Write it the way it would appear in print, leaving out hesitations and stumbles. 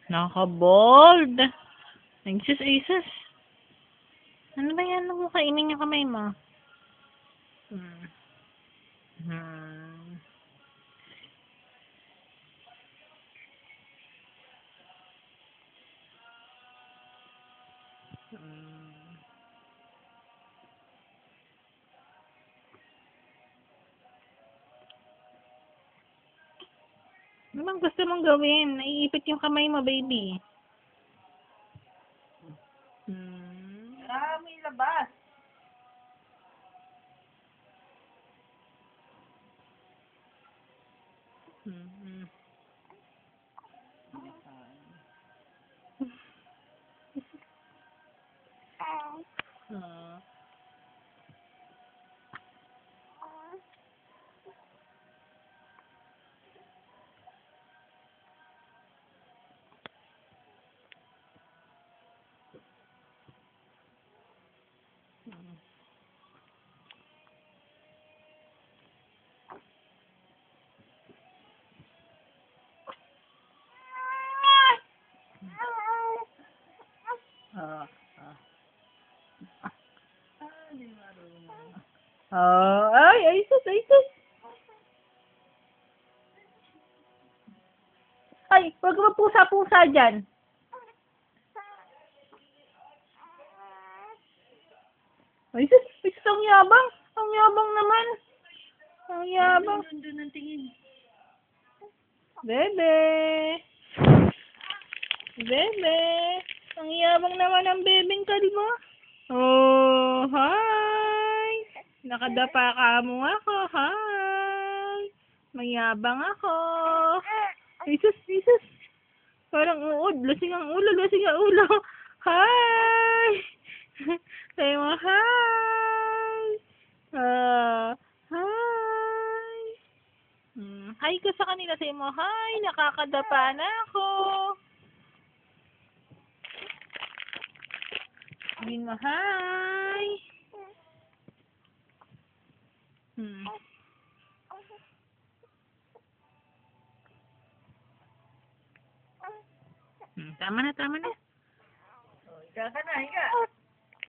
Naka-bold. Nagsis, Isus. Ano ba yan? Huwag mo kainin yung kamay mo. Hmm. Hmm. Hmm. Ano bang gusto mong gawin? Naiipit yung kamay mo, baby. Hmm. May labas. Hmm. Ah. Ah. Hindi marunong. Ay, sus, ay, sus. Ay, huwag mo pusa-pusa dyan. Ay, sus, ay, sus, ang yabang. Ang yabang naman. Ang yabang. Doon ang tingin. Bebe. Bebe. Ang yabang naman ng bebeng ka, di ba? Oh, hi. Nakadapa ka mo ako, hi. Mayabang ako. Jesus, Jesus. Parang uod. Lasing ang ulo, lasing ang ulo. Hi. Sabi mo, hi. Hi. Hi ka sa kanila. Sabi mo, hi. Nakakadapa na ako. Sabihin mo, hi. Tama na, tama na. Ika ka na, ika.